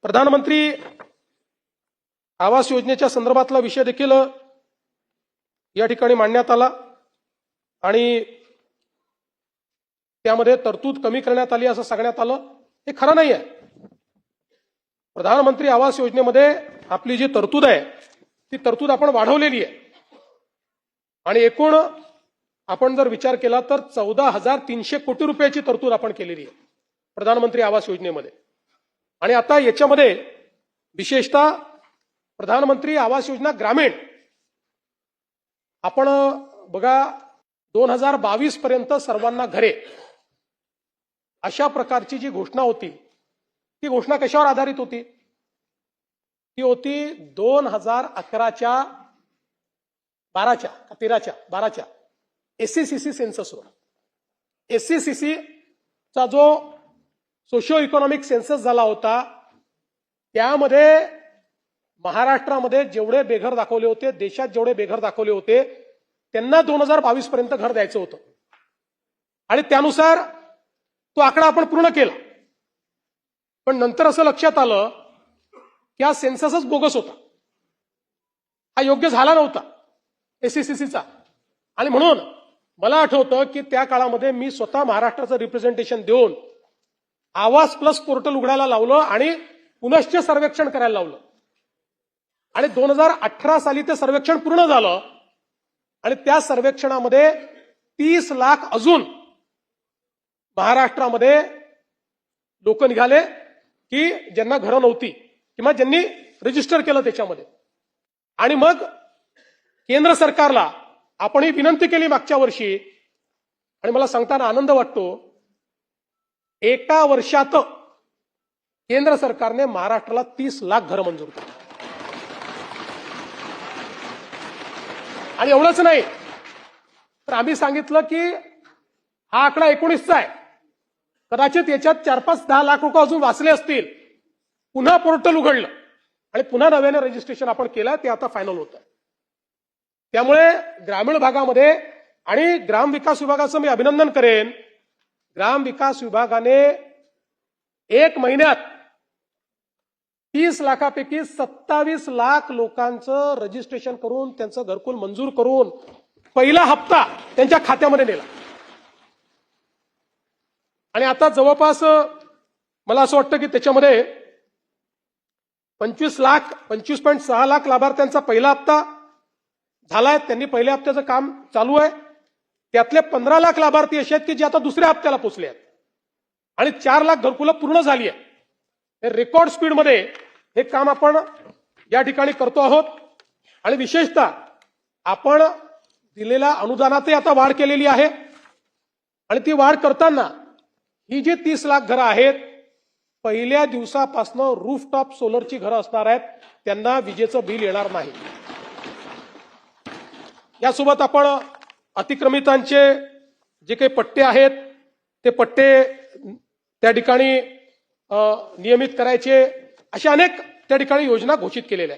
प्रधानमंत्री आवास योजनेच्या संदर्भातला विषय देखील या ठिकाणी मांडण्यात आला आणि त्यामध्ये तरतूद कमी करण्यात आली असं सांगण्यात आलं. हे खरं नाही आहे. प्रधानमंत्री आवास योजनेमध्ये आपली जी तरतूद आहे ती तरतूद आपण वाढवलेली आहे आणि एकूण आपण जर विचार केला तर 14,300 कोटी रुपयाची तरतूद आपण केलेली आहे प्रधानमंत्री आवास योजनेमध्ये. आणि आता याच्यामध्ये विशेषतः प्रधानमंत्री आवास योजना ग्रामीण आपण बघा 2022 पर्यंत सर्वांना घरे अशा प्रकारची जी घोषणा होती ती घोषणा कशावर आधारित होती? ती होती 2011च्या 12च्या एससीसीसी सेन्ससवर. एससीसीसीचा जो सोशिओ इकॉनॉमिक सेन्सस झाला होता त्यामध्ये महाराष्ट्रामध्ये जेवढे बेघर दाखवले होते, देशात जेवढे बेघर दाखवले होते त्यांना 2022 पर्यंत घर द्यायचं होतं आणि त्यानुसार तो आकडा आपण पूर्ण केला. पण नंतर असं लक्षात आलं की हा सेन्ससच बोगस होता, हा योग्य झाला नव्हता एससीसीसीचा. आणि म्हणून मला आठवतं की त्या काळामध्ये मी स्वतः महाराष्ट्राचं रिप्रेझेंटेशन देऊन आवास प्लस पोर्टल उघडायला लावलं आणि पुनश्च सर्वेक्षण करायला लावलं आणि 2018 साली ते सर्वेक्षण पूर्ण झालं आणि त्या सर्वेक्षणामध्ये 30 लाख अजून महाराष्ट्रामध्ये लोक निघाले की ज्यांना घरं नव्हती किंवा ज्यांनी रजिस्टर केलं त्याच्यामध्ये. आणि मग केंद्र सरकारला आपण ही विनंती केली मागच्या वर्षी आणि मला सांगताना आनंद वाटतो एका वर्षात केंद्र सरकारने महाराष्ट्राला 30 लाख घरं मंजूर केली. आणि एवढंच नाही तर आम्ही सांगितलं की हा आकडा 19चा आहे, कदाचित याच्यात 4-5-10 लाख रुपये अजून वाचले असतील. पुन्हा पोर्टल उघडलं आणि पुन्हा नव्याने रजिस्ट्रेशन आपण केलं, ते आता फायनल होत आहे. त्यामुळे ग्रामीण भागामध्ये आणि ग्रामविकास विभागाचं मी अभिनंदन करेन. ग्रामविकास विभागाने 1 महिन्यात 30 लाखापैकी 27 लाख लोकांचं रजिस्ट्रेशन करून त्यांचं घरकुल मंजूर करून पहिला हप्ता त्यांच्या खात्यामध्ये नेला. आणि आता जवळपास मला असं वाटतं की त्याच्यामध्ये 25.6 लाख लाभार्थ्यांचा पहिला हप्ता झालाय. त्यांनी पहिल्या हप्त्याचं काम चालू आहे. त्यातले 15 लाख लाभार्थी असे आहेत की जे आता दुसऱ्या हप्त्याला पोहोचले आहेत आणि 4 लाख घरकुलं पूर्ण झाली आहे. हे रेकॉर्ड स्पीडमध्ये हे काम आपण या ठिकाणी करतो आहोत. आणि विशेषतः आपण दिलेल्या अनुदानातही आता वाढ केलेली आहे आणि ती वाढ करताना ही जी 30 लाख घरं आहेत पहिल्या दिवसापासून रूफटॉप सोलरची घरं असणार आहेत, त्यांना विजेचं बिल येणार नाही. यासोबत आपण अतिक्रमितांचे जे काही पट्टे आहेत ते पट्टे त्या ठिकाणी नियमित करायचे, अशा अनेक त्या ठिकाणी योजना घोषित केलेल्या आहेत.